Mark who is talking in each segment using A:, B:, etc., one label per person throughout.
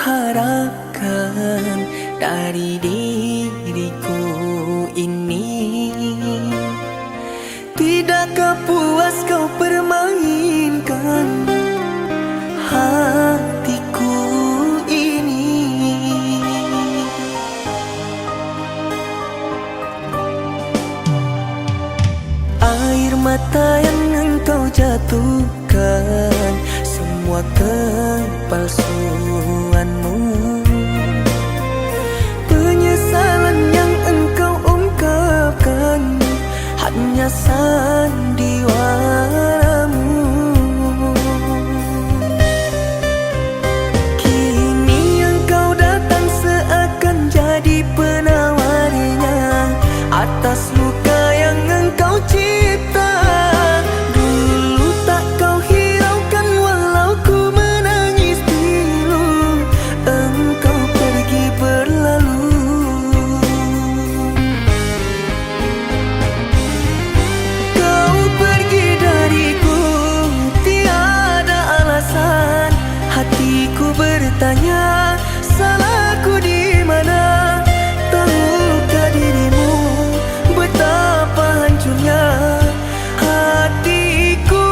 A: harapkan dari diriku ini? Tidakkah puas kau permainkan hatiku ini? Air mata yang engkau jatuhkan, semua kepalsuanmu, penyesalan yang engkau ungkapkan hanya sandiwaramu. Kini engkau datang seakan jadi penawarnya atas luka yang engkau cipta. Dulu tak kau hiraukan walau ku menangis pilu, engkau pergi berlalu. Kau pergi dariku tiada alasan. Hatiku bertanya, salahku di mana? Tahukah dirimu betapa hancurnya hatiku?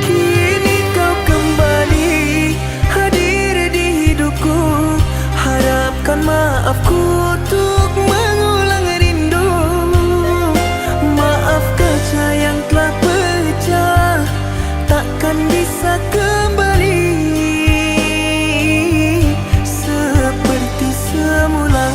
A: Kini kau kembali hadir di hidupku, harapkan maafku untuk mengulang rindu. Maaf kaca yang telah pecah, takkan bisa kembali seperti semula.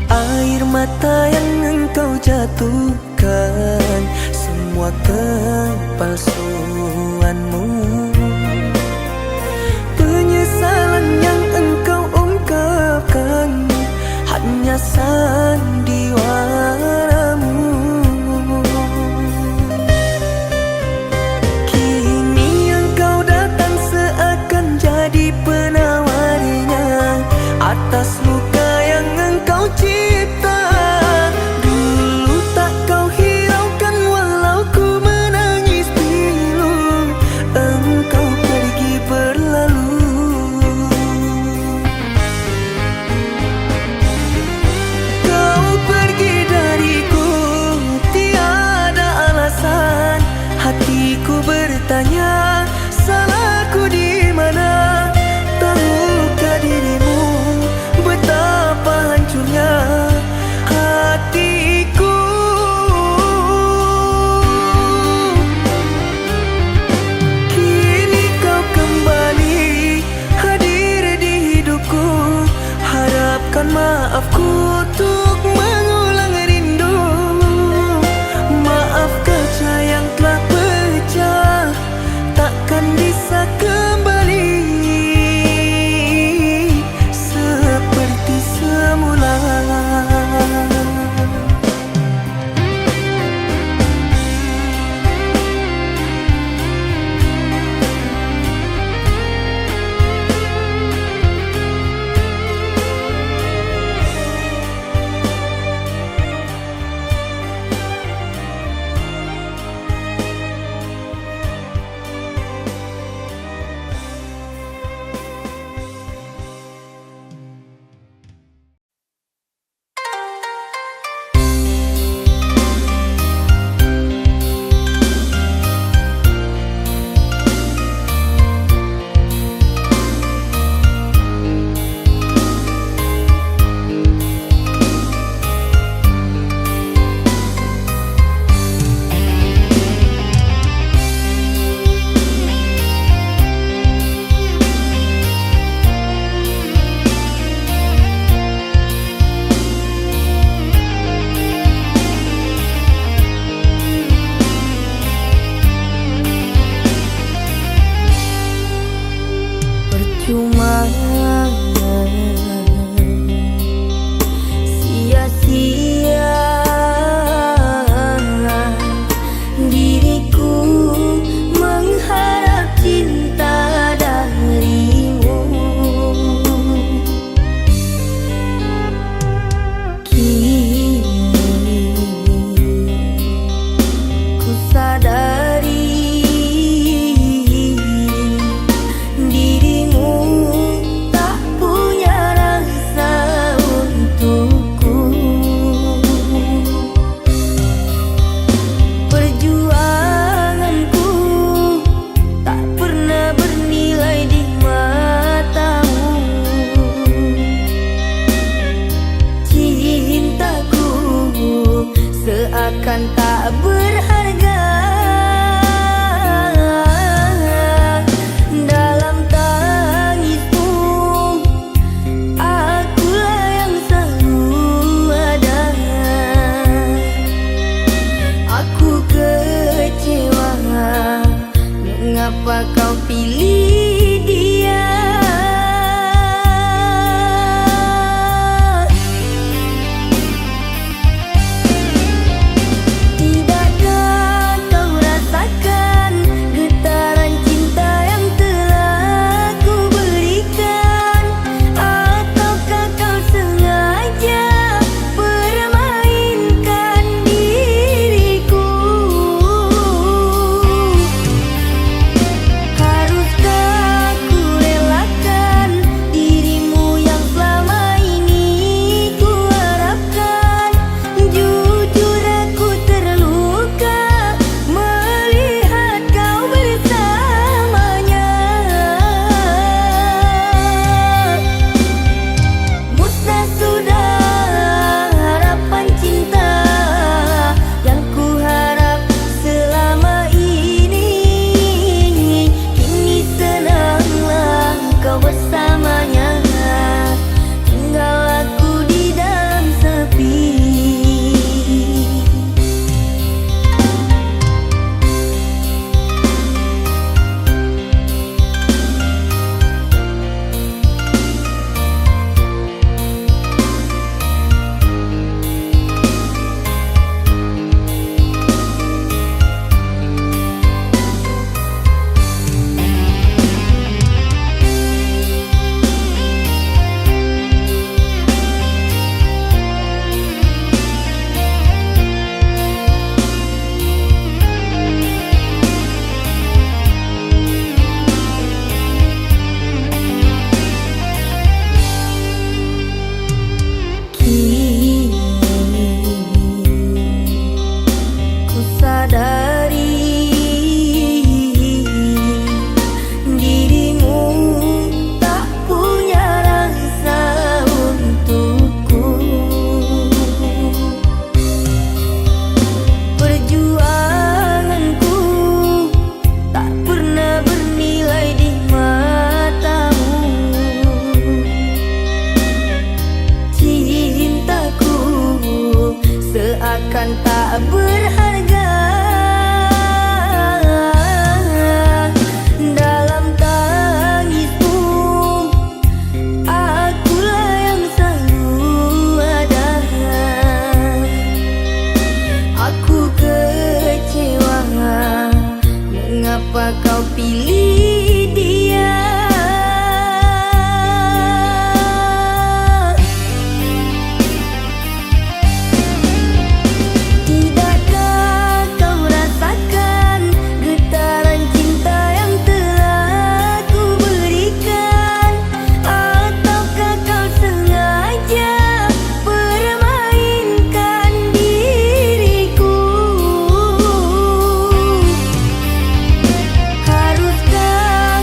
A: Air mata yang engkau jatuhkan, semua kepalsuanmu, penyesalan yang engkau ungkapkan hanya sandiwaramu. Kini engkau datang seakan jadi penawarnya atas luka yang engkau cipta. Dulu tak kau hiraukan walau ku menangis pilu, engkau pergi berlalu. Kau pergi dariku tiada alasan. Hatiku bertanya, salahku di mana? Tahukah dirimu betapa hancurnya Cuma sia-sia diriku mengharap cinta darimu. Kini ku sadari dirimu tak punya rasa untukku. Perjuanganku tak pernah bernilai di matamu. Cintaku seakan tak berharga. Dalam tangismu akulah yang selalu ada. Aku kecewa, mengapa kau pilih dia? Tidakkah kau rasakan getaran cinta yang telah ku berikan? Ataukah kau sengaja permainkan diriku? Haruskah ku relakan dirimu yang selama ini ku harapkan? Jujur aku terluka melihat kau bersamanya. Musnah sudah harapan cinta yang ku harap selama ini. Kini senanglah kau bersamanya, tinggal aku di dalam sepi. Kini ku sadari dirimu tak punya rasa untukku. Perjuanganku tak pernah bernilai di matamu. Cintaku seakan tak berharga. Dalam tangismu akulah yang selalu ada. Aku kecewa, mengapa kau pilih dia? Tidakkah kau rasakan getaran cinta yang telah ku berikan? Ataukah kau sengaja permainkan diriku? Haruskah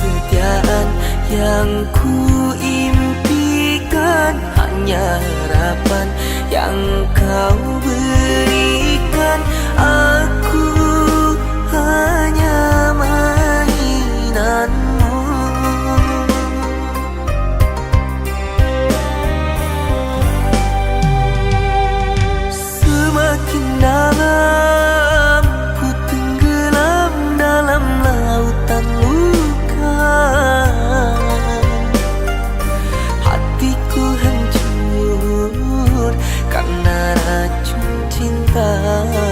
B: kesetiaan yang ku impikan, hanya harapan yang kau berikan. Aku hanya mainanmu. Semakin dalam ku tenggelam dalam lautan luka, hatiku hancur karena racun cintamu.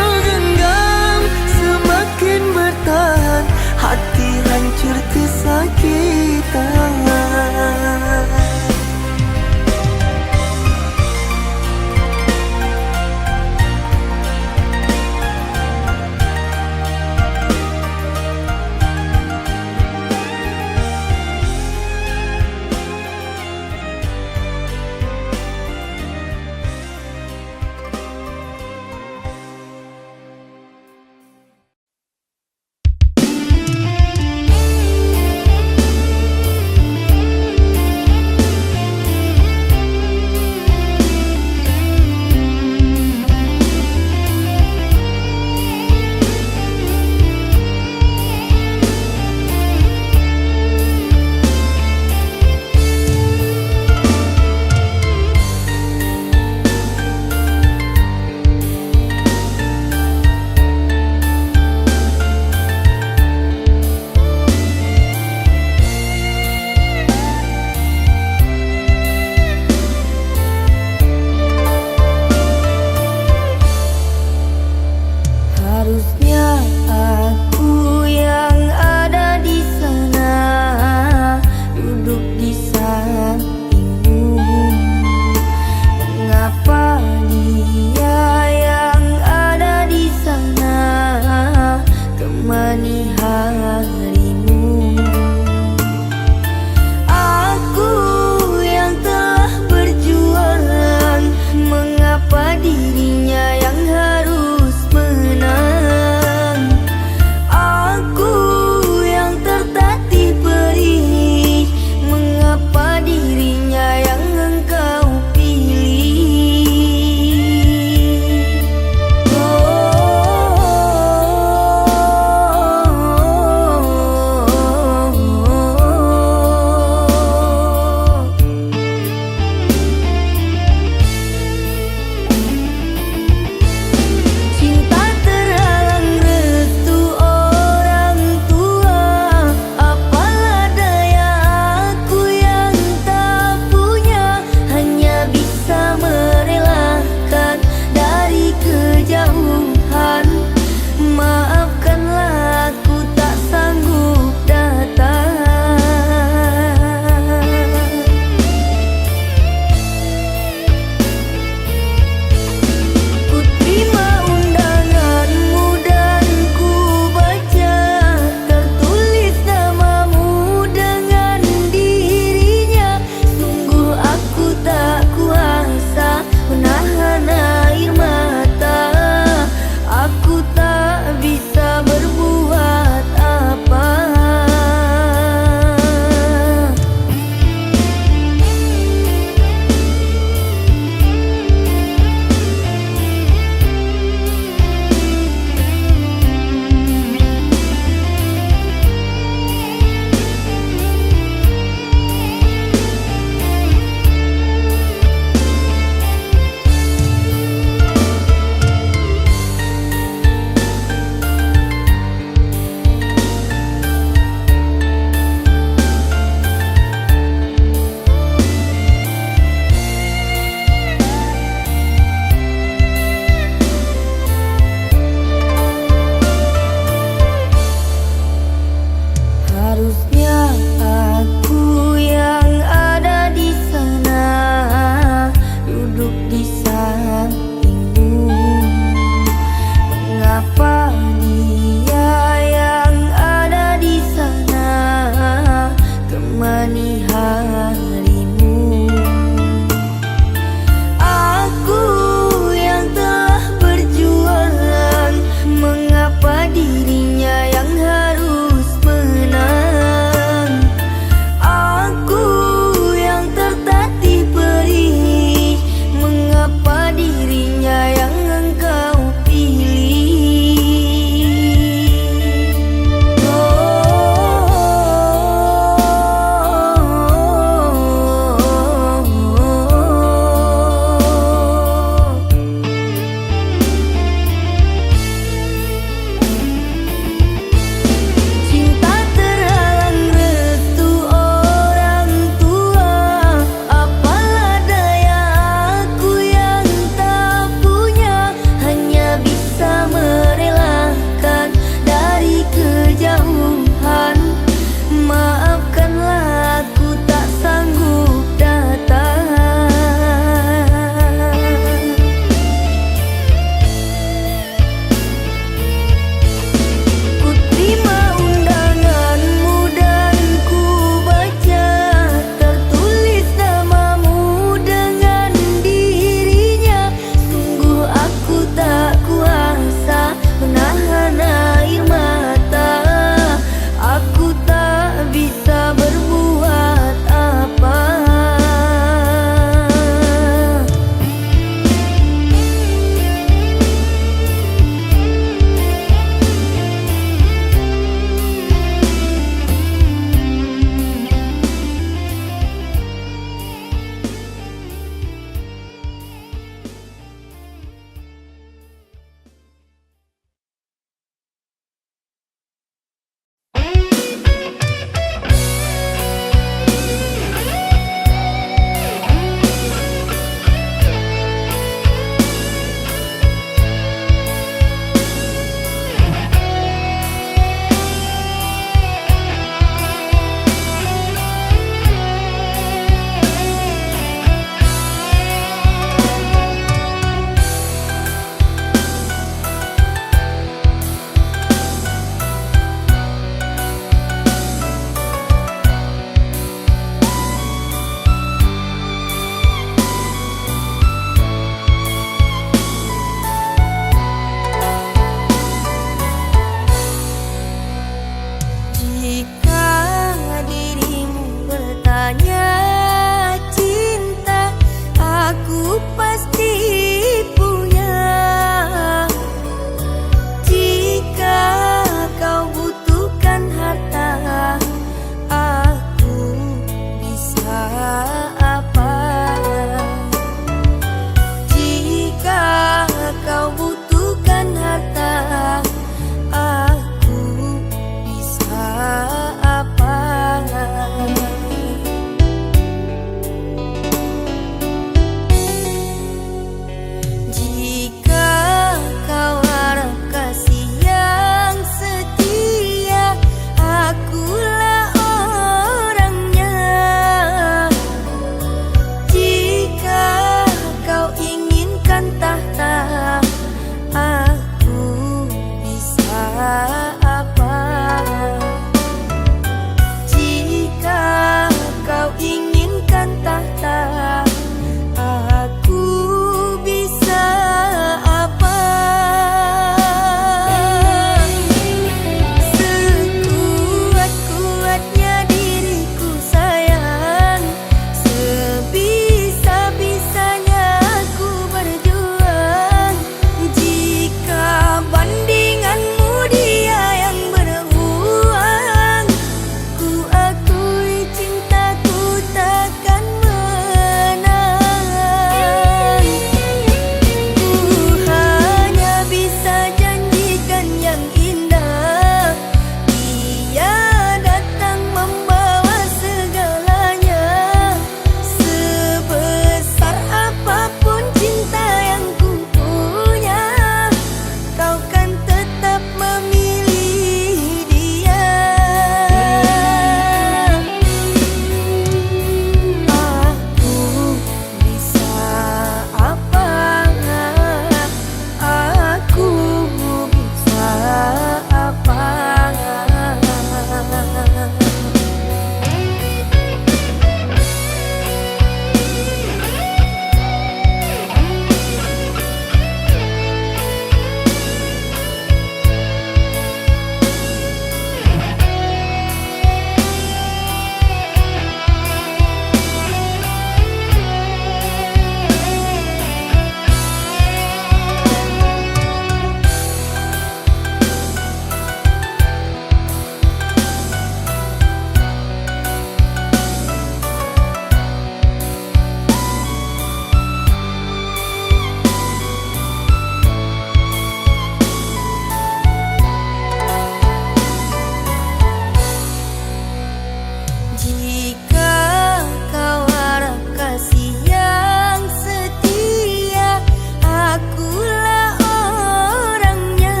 A: Jika kau harap kasih yang setia, akulah orangnya.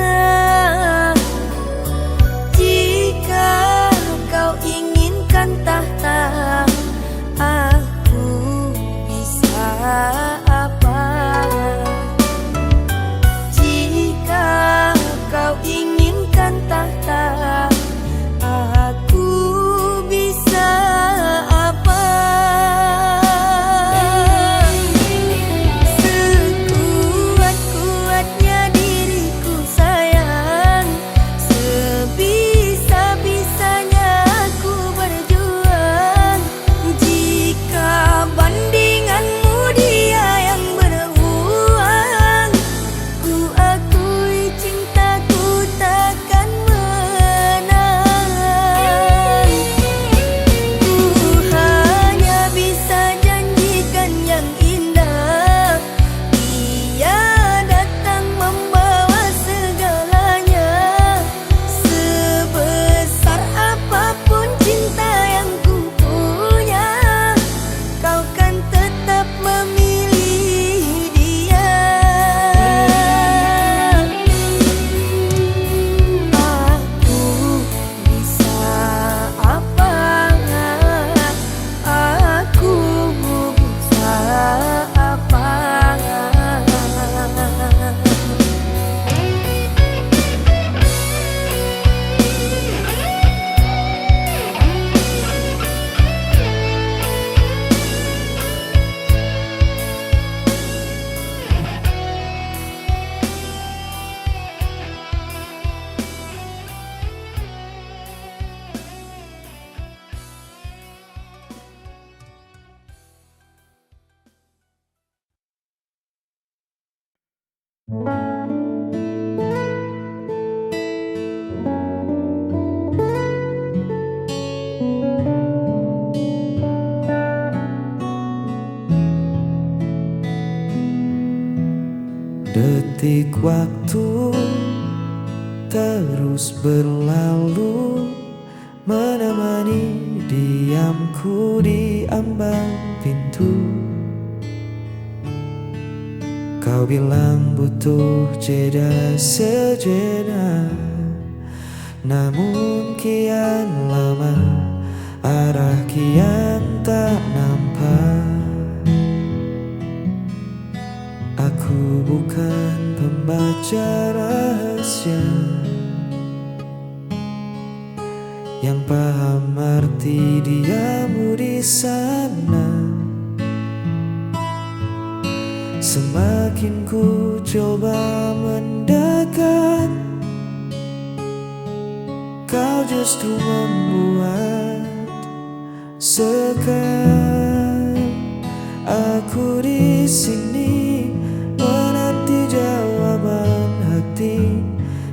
A: Jika kau inginkan tahta, aku bisa apa? Jika kau inginkan tahta, aku bisa apa? Sekuat-kuatnya diriku sayang, sebisa-bisanya aku berjuang. Jika bandinganmu dia yang beruang, ku akui cintaku takkan menang. Ku hanya bisa janjikan yang indah, dia datang membawa segalanya. Sebesar apapun cinta yang ku punya, kau kan tetap memilih dia. Aku bisa apa? Aku bisa apa?
B: Detik waktu terus berlalu, menemani diamku di ambang pintu. Kau bilang butuh jeda sejenak, namun kian lama arah kian tak nampak. Aku bukan pembaca rahasia yang paham arti diamu di sana. Semakin ku coba mendekat, kau justru membuat segan. Aku di sini menanti jawaban hati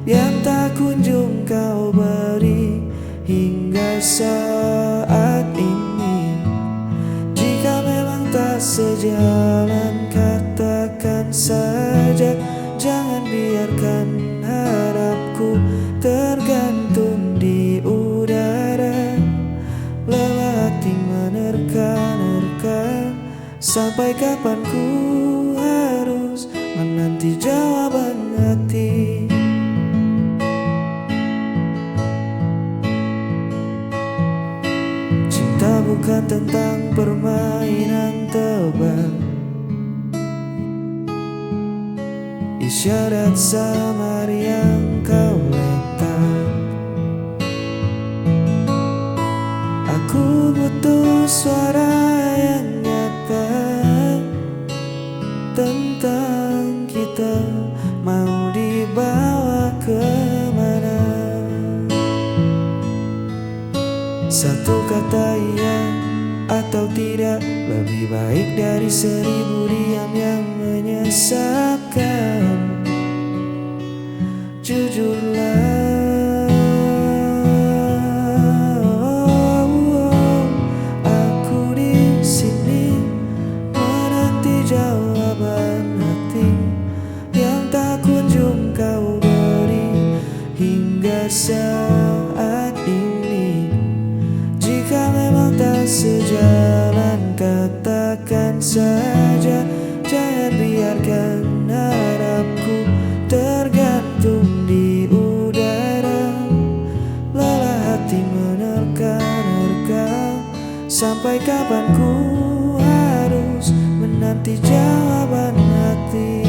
B: yang tak kunjung kau beri hingga saat ini. Jika memang tak sejalan, katakan saja. Jangan biarkan harapku tergantung di udara. Lelah hati menerka-nerka, sampai kapan ku harus menanti jawaban hati. Cinta bukan tentang permainan tebak, isyarat samar yang kau letak. Aku butuh suara yang nyata tentang kita, mau dibawa kemana. Satu kata iya atau tidak lebih baik dari 1000 diam yang menyesatkan. Jujurlah, aku di sini menanti jawaban hati yang tak kunjung kau beri hingga saat ini. Jika memang tak sejalan, katakan saja. Jangan biarkan harapku tergantung di udara. Lelah hati menerka-nerka, sampai kapan ku harus menanti jawaban hati.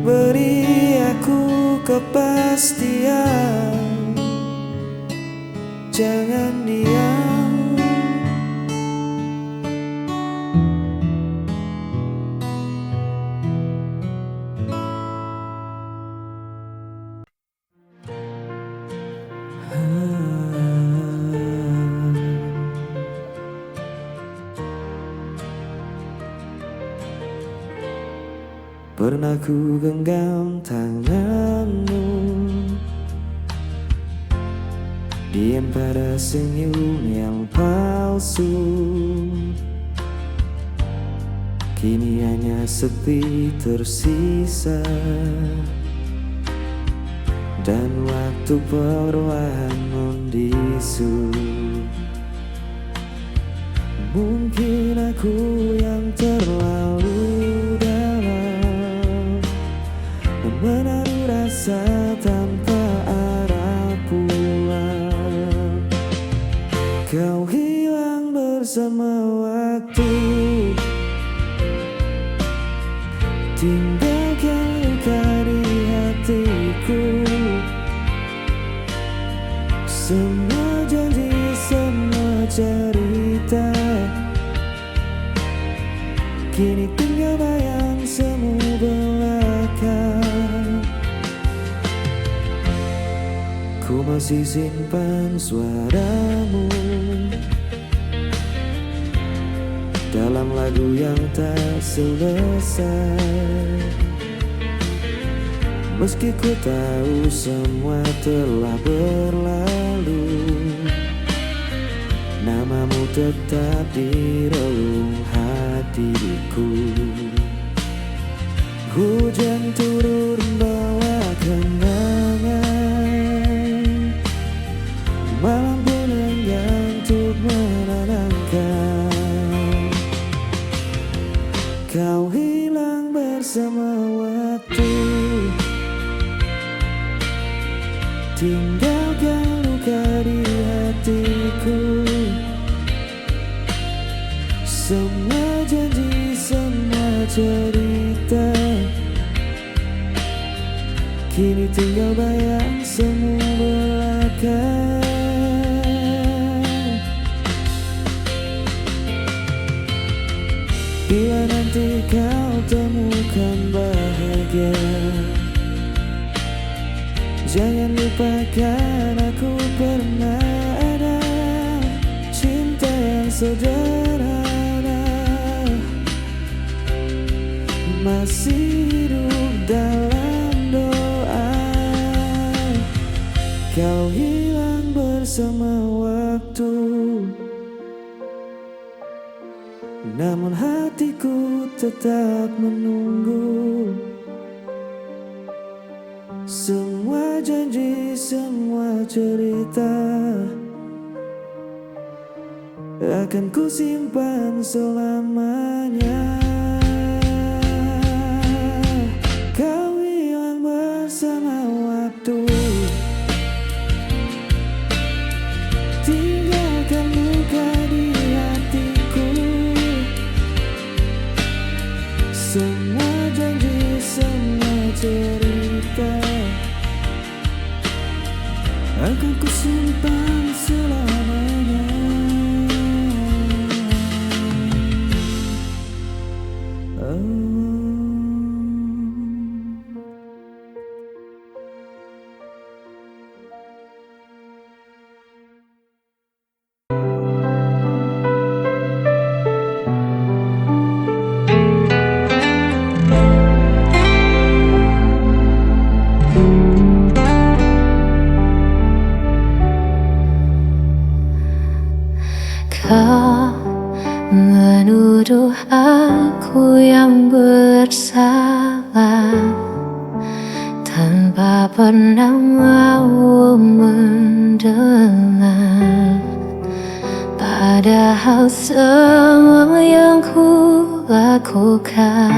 B: Beri aku kepastian, jangan diam. Pernah ku genggam tanganmu, diam pada senyum yang palsu. Kini hanya sepi tersisa, dan waktu perlahan membisu. Mungkin aku yang terlalu dalam menaruh rasa tanpa arah pulang. Kau hilang bersama waktu, tinggalkan luka di hatiku. Semua janji, semua cerita, kini tinggal bayang semu belaka. Ku masih simpan suaramu dalam lagu yang tak selesai. Meski ku tahu semua telah berlalu, namamu tetap di relung hatiku. Hujan turun bawa kenangan, malam pun enggan untuk menenangkan. Kau hilang bersama waktu, tinggalkan luka di hatiku. Semua janji, semua cerita, kini tinggal bayang semu belaka. Bila nanti kau temukan bahagia, jangan lupakan aku pernah ada. Cinta yang sederhana masih hidup dalam doa. Kau hilang bersama waktu, namun hatiku tetap menunggu. Semua janji, semua cerita akan ku simpan selamanya. Kau hilang bersama waktu, tinggalkan luka di hatiku. Semua janji, semua cerita akan ku simpan selamanya.
C: Kau menuduh aku yang bersalah tanpa pernah mau mendengar. Padahal semua yang ku lakukan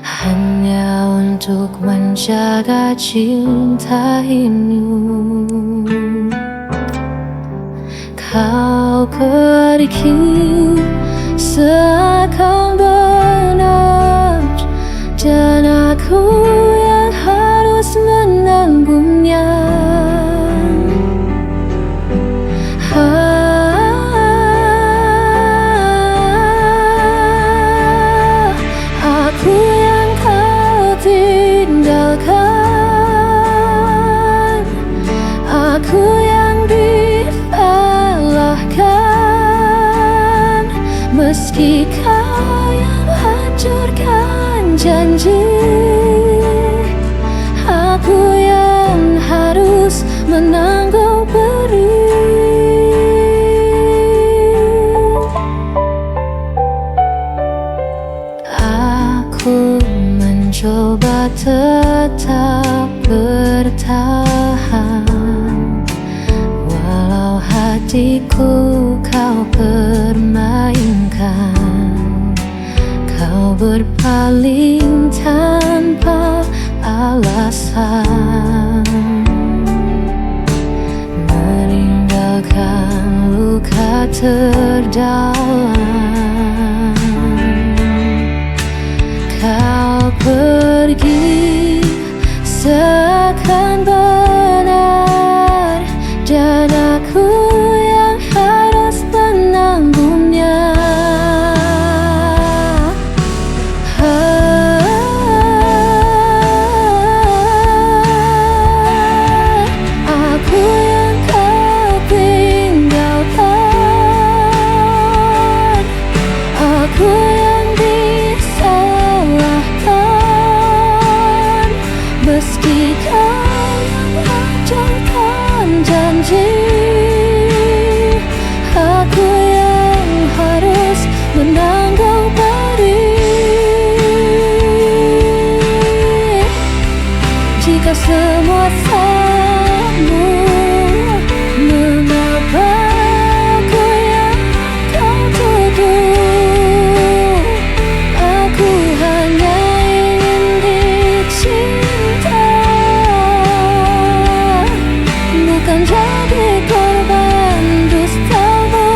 C: hanya untuk menjaga cinta ini. Kau pergi seakan benar, dan aku yang harus menanggungnya. Aku yang kau tinggalkan, aku yang disalahkan, meski kau yang hancurkan janji. Aku yang harus menanggung perih. Aku mencoba tetap bertahan, walau hatiku kau permainkan. Kau berpaling tanpa alasan, meninggalkan luka terdalam. Kau pergi seakan benar, dan aku yang harus menanggungnya. Aku yang kau tinggalkan, aku yang disalahkan, meski kau yang hancurkan janji. Aku yang harus menanggung perih. Jika semua sambung, mengapa aku yang kau tuduh? Aku hanya ingin dicinta, bukan jadi korban dustamu.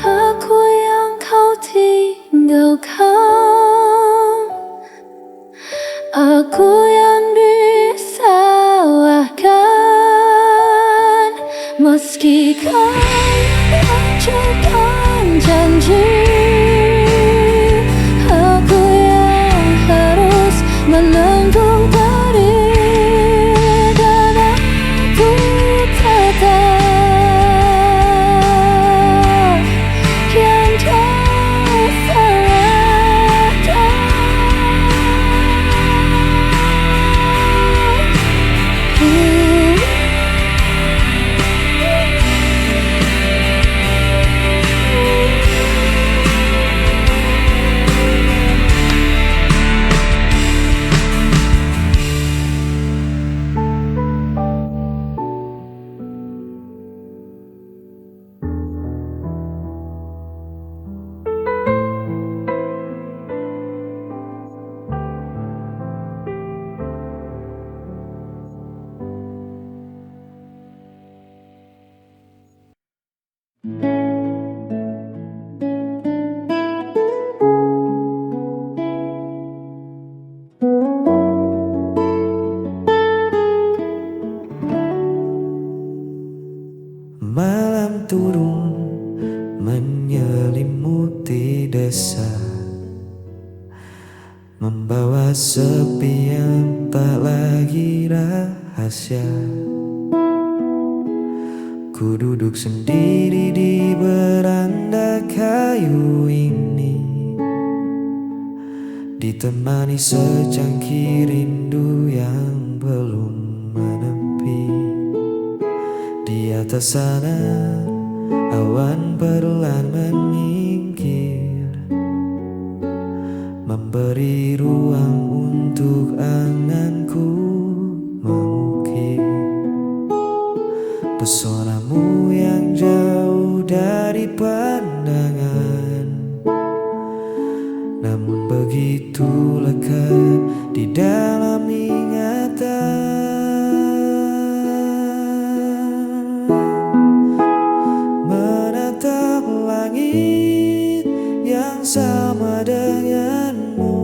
C: Aku yang kau tinggalkan, aku yang disalahkan, meski kau yang hancurkan janji. Aku yang harus menanggung perih, dan aku tetap yang
B: Malam turun menyelimuti desa, membawa sepi yang tak lagi rahasia. Ku duduk sendiri di beranda kayu ini, ditemani secangkir rindu yang belum menepi. Di atas sana awan perlahan menyingkir, memberi ruang untuk angan Pesonamu yang jauh dari pandangan, namun begitu lekat di dalam ingatan. Menatap langit yang sama denganmu,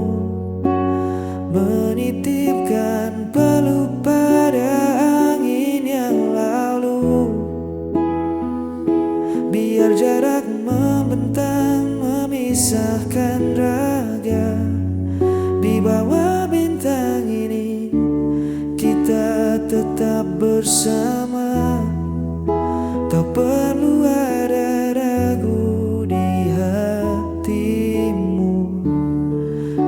B: menitipkan peluk pada angin yang lalu. Biar jarak membentang memisahkan raga, di bawah bintang ini kita tetap bersama. Tak perlu ada ragu di hatimu,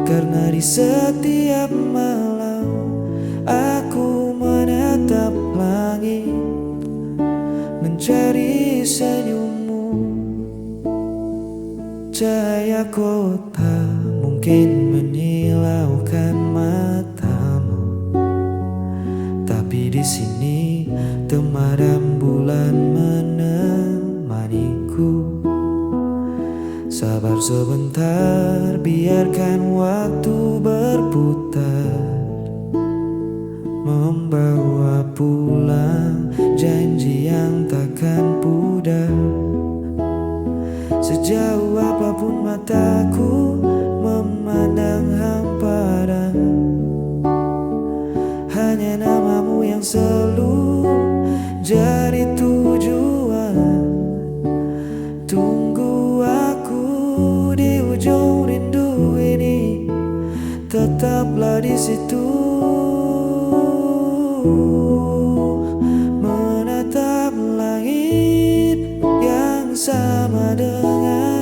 B: karena di setiap malam aku menatap langit, mencari senyummu. Cahaya kota mungkin menyilaukan matamu, tapi di sini temaram bulan menemaniku. Sabar sebentar, biarkan waktu berputar, membawa pulang janji yang takkan pudar. Sejauh apapun mataku memandang hamparan, hanya namamu yang selalu jadi tujuan. Tunggu aku di ujung rindu ini, tetaplah di situ, menatap langit yang sama dengan